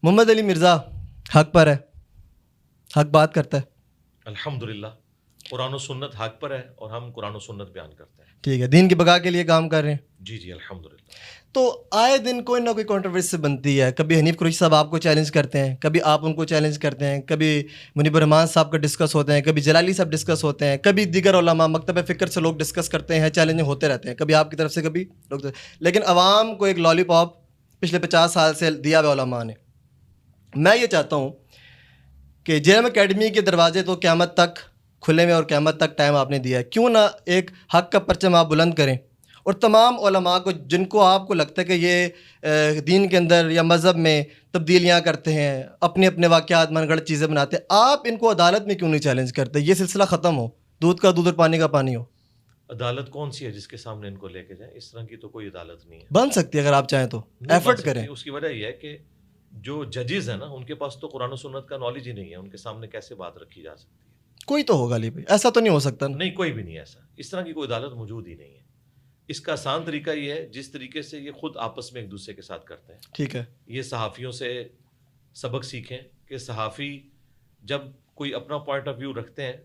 محمد علی مرزا حق پر ہے, حق بات کرتا ہے. الحمدللہ قرآن و سنت حق پر ہے اور ہم قرآن و سنت بیان کرتے ہیں. ٹھیک ہے, دین کی بقا کے لیے کام کر رہے ہیں. جی جی الحمدللہ. تو آئے دن کوئی نہ کوئی کنٹروورسی بنتی ہے. کبھی حنیف قریشی صاحب آپ کو چیلنج کرتے ہیں, کبھی آپ ان کو چیلنج کرتے ہیں, کبھی منیب الرحمان صاحب کا ڈسکس ہوتے ہیں, کبھی جلالی صاحب ڈسکس ہوتے ہیں, کبھی دیگر علماء مکتب فکر سے لوگ ڈسکس کرتے ہیں, چیلنج ہوتے رہتے ہیں, کبھی آپ کی طرف سے کبھی لوگ. لیکن عوام کو ایک لالی پاپ پچھلے 50 سال سے دیا ہوا علماء نے. میں یہ چاہتا ہوں کہ جے ایم اکیڈمی کے دروازے تو قیامت تک کھلے میں اور قیامت تک ٹائم آپ نے دیا ہے, کیوں نہ ایک حق کا پرچم آپ بلند کریں اور تمام علماء کو جن کو آپ کو لگتا ہے کہ یہ دین کے اندر یا مذہب میں تبدیلیاں کرتے ہیں, اپنے اپنے واقعات من گھڑت چیزیں بناتے ہیں, آپ ان کو عدالت میں کیوں نہیں چیلنج کرتے؟ یہ سلسلہ ختم ہو, دودھ کا دودھ اور پانی کا پانی ہو. عدالت کون سی ہے جس کے سامنے ان کو لے کے جائیں؟ اس طرح کی تو کوئی عدالت نہیں ہے. بن سکتی ہے اگر آپ چاہیں تو, ایفرٹ کریں. اس کی وجہ یہ ہے کہ جو ججز ہیں نا ان کے پاس تو قرآن و سنت کا نالج ہی نہیں ہے, ان کے سامنے کیسے بات رکھی جا سکتی ہے؟ کوئی تو ہوگا علی بھائی, ایسا تو نہیں ہو سکتا. نہیں کوئی بھی نہیں ایسا, اس طرح کی کوئی عدالت موجود ہی نہیں ہے. اس کا آسان طریقہ یہ ہے جس طریقے سے یہ خود آپس میں ایک دوسرے کے ساتھ کرتے ہیں. ٹھیک ہے, یہ صحافیوں سے سبق سیکھیں کہ صحافی جب کوئی اپنا پوائنٹ آف ویو رکھتے ہیں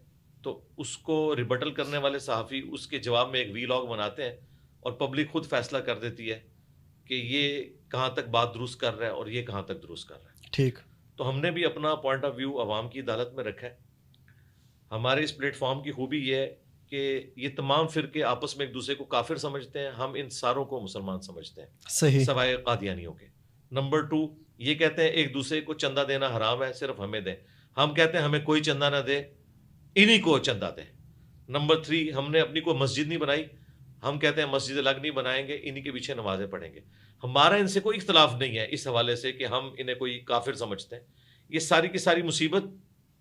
تو اس کو ریبٹل کرنے والے صحافی اس کے جواب میں ایک وی لاگ بناتے ہیں اور پبلک خود فیصلہ کر دیتی ہے کہ یہ کہاں تک بات درست کر رہا ہے اور یہ کہاں تک درست کر رہا ہے. ٹھیک. تو ہم نے بھی اپنا پوائنٹ آف ویو عوام کی عدالت میں رکھا ہے. ہمارے اس پلیٹ فارم کی خوبی یہ ہے کہ یہ تمام فرقے آپس میں ایک دوسرے کو کافر سمجھتے ہیں, ہم ان ساروں کو مسلمان سمجھتے ہیں, صحیح, سوائے قادیانیوں کے. نمبر 2, یہ کہتے ہیں ایک دوسرے کو چندہ دینا حرام ہے, صرف ہمیں دیں. ہم کہتے ہیں ہمیں کوئی چندہ نہ دے, انہی کو چندہ دیں. نمبر 3, ہم نے اپنی کوئی مسجد نہیں بنائی, ہم کہتے ہیں مسجد الگ نہیں بنائیں گے, انہی کے پیچھے نمازیں پڑھیں گے. ہمارا ان سے کوئی اختلاف نہیں ہے اس حوالے سے کہ ہم انہیں کوئی کافر سمجھتے ہیں. یہ ساری کی ساری مصیبت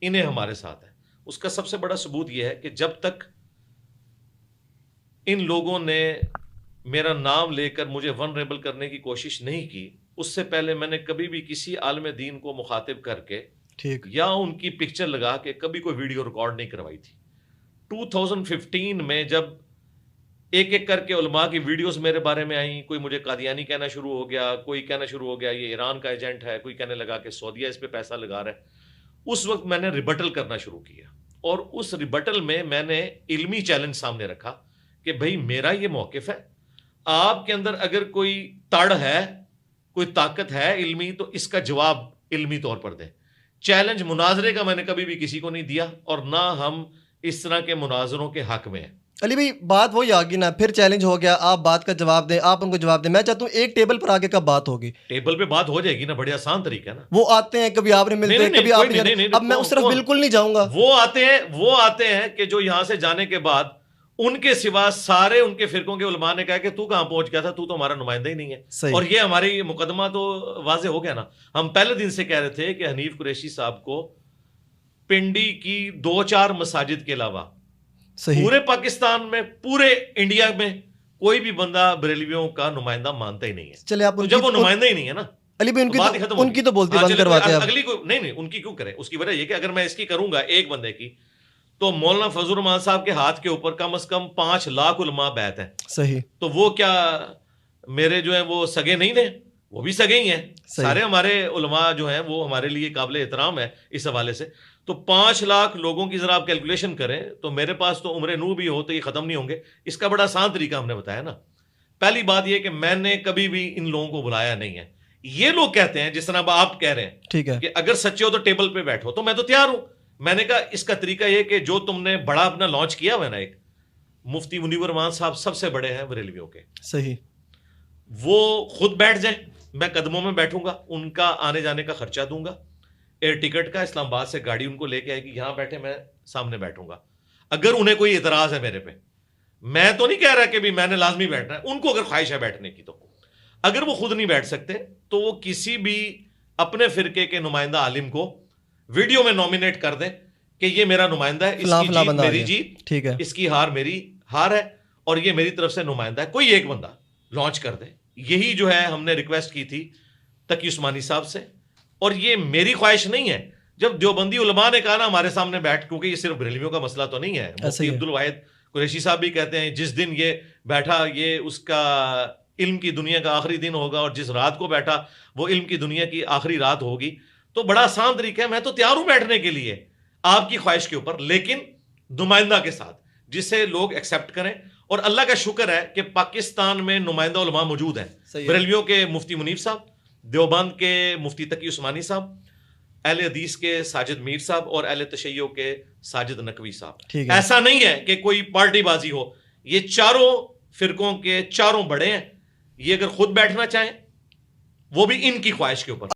انہیں ہمارے ساتھ ہے. اس کا سب سے بڑا ثبوت یہ ہے کہ جب تک ان لوگوں نے میرا نام لے کر مجھے ونریبل کرنے کی کوشش نہیں کی, اس سے پہلے میں نے کبھی بھی کسی عالم دین کو مخاطب کر کے ٹھیک, یا ان کی پکچر لگا کے کبھی کوئی ویڈیو ریکارڈ نہیں کروائی تھی. 2015 میں جب ایک ایک کر کے علماء کی ویڈیوز میرے بارے میں آئیں, کوئی مجھے قادیانی کہنا شروع ہو گیا, کوئی کہنا شروع ہو گیا یہ ایران کا ایجنٹ ہے, کوئی کہنے لگا کہ سعودیہ اس پہ پیسہ لگا رہا ہے. اس وقت میں نے ریبٹل کرنا شروع کیا اور اس ریبٹل میں نے علمی چیلنج سامنے رکھا کہ بھئی میرا یہ موقف ہے, آپ کے اندر اگر کوئی تڑ ہے, کوئی طاقت ہے علمی, تو اس کا جواب علمی طور پر دیں. چیلنج مناظرے کا میں نے کبھی بھی کسی کو نہیں دیا اور نہ ہم اس طرح کے مناظروں کے حق میں ہیں. علی بھائی بات وہی آ گئی نا, پھر چیلنج ہو گیا, آپ بات کا جواب دیں, آپ ان کو جواب دیں. میں چاہتا ہوں ایک ٹیبل پر آگے کب بات ہوگی, ٹیبل پہ بات ہو جائے گی نا, بڑے آسان طریقہ ہے نا. وہ آتے ہیں, کبھی آپ نے ملتے ہیں, کبھی آپ نہیں. اب میں اس طرف بالکل نہیں جاؤں گا. وہ آتے ہیں کہ جو یہاں سے جانے کے بعد ان کے سوا سارے ان کے فرقوں کے علماء نے کہا کہ تو کہاں پہنچ گیا تھا, تو ہمارا نمائندہ ہی نہیں ہے. صحیح. اور یہ ہماری مقدمہ تو واضح ہو گیا نا. ہم پہلے دن سے کہہ رہے تھے کہ حنیف قریشی صاحب کو پنڈی کی 2-4 مساجد کے علاوہ پورے پاکستان میں, پورے انڈیا میں کوئی بھی بندہ بریلویوں کا نمائندہ مانتا ہی نہیں ہے. چلے آپ جب وہ نمائندہ ہی نہیں ہے نا, علی بھائی ان کی تو بولتی بند کرواتے ہیں. اگلی کو نہیں, ان کی کیوں کریں؟ اس کی وجہ یہ کہ اگر میں اس کی کروں گا ایک بندے کی, تو مولانا فضل الرحمان صاحب کے ہاتھ کے اوپر کم از کم 5 لاکھ علماء بیعت ہیں. صحیح. تو وہ کیا میرے جو ہیں وہ سگے نہیں تھے؟ وہ بھی سگے ہی ہیں. سارے ہمارے علماء جو ہیں وہ ہمارے لیے قابل احترام ہے اس حوالے سے. تو 5 لاکھ لوگوں کی ذرا آپ کیلکولیشن کریں تو میرے پاس تو عمر نو بھی ہو تو یہ ختم نہیں ہوں گے. اس کا بڑا آسان طریقہ ہم نے بتایا نا. پہلی بات یہ کہ میں نے کبھی بھی ان لوگوں کو بلایا نہیں ہے. یہ لوگ کہتے ہیں جس طرح آپ کہہ رہے ہیں, ٹھیک ہے, کہ اگر سچے ہو تو ٹیبل پہ بیٹھو, تو میں تو تیار ہوں. میں نے کہا اس کا طریقہ یہ کہ جو تم نے بڑا اپنا لانچ کیا ہوا ہے نا, ایک مفتی منیب الرحمان صاحب سب سے بڑے ہیں بریلویوں کے, صحیح, وہ خود بیٹھ جائیں, میں قدموں میں بیٹھوں گا, ان کا آنے جانے کا خرچہ دوں گا, ایئر ٹکٹ کا, اسلام آباد سے گاڑی ان کو لے کے آئے گی, یہاں بیٹھے, میں سامنے بیٹھوں گا. اگر انہیں کوئی اعتراض ہے میرے پہ, میں تو نہیں کہہ رہا کہ بھی میں نے لازمی بیٹھنا ہے, ان کو اگر خواہش ہے بیٹھنے کی, تو اگر وہ خود نہیں بیٹھ سکتے تو وہ کسی بھی اپنے فرقے کے نمائندہ عالم کو ویڈیو میں نومینیٹ کر دیں کہ یہ میرا نمائندہ ہے, اس کی جیت میری جیت, ٹھیک ہے, اس کی ہار میری ہار ہے, اور یہ میری طرف سے نمائندہ ہے. کوئی ایک بندہ لانچ کر دے. یہی جو ہے ہم نے ریکویسٹ کی تھی تقی عثمانی صاحب سے, اور یہ میری خواہش نہیں ہے. جب دیوبندی علماء نے کہا نا ہمارے سامنے بیٹھ, کیونکہ یہ صرف بریلویوں کا مسئلہ تو نہیں ہے, مفتی عبد الواحد قریشی صاحب بھی کہتے ہیں جس دن یہ بیٹھا, یہ اس کا علم کی دنیا کا آخری دن ہوگا اور جس رات کو بیٹھا وہ علم کی دنیا کی آخری رات ہوگی. تو بڑا آسان طریقہ ہے, میں تو تیار ہوں بیٹھنے کے لیے آپ کی خواہش کے اوپر, لیکن نمائندہ کے ساتھ جسے لوگ ایکسیپٹ کریں. اور اللہ کا شکر ہے کہ پاکستان میں نمائندہ علماء موجود ہیں. بریلویوں کے مفتی منیر صاحب, دیوبند کے مفتی تقی عثمانی صاحب, اہل حدیث کے ساجد میر صاحب اور اہل تشیع کے ساجد نقوی صاحب. ایسا نہیں ہے کہ کوئی پارٹی بازی ہو, یہ چاروں فرقوں کے چاروں بڑے ہیں. یہ اگر خود بیٹھنا چاہیں وہ بھی ان کی خواہش کے اوپر.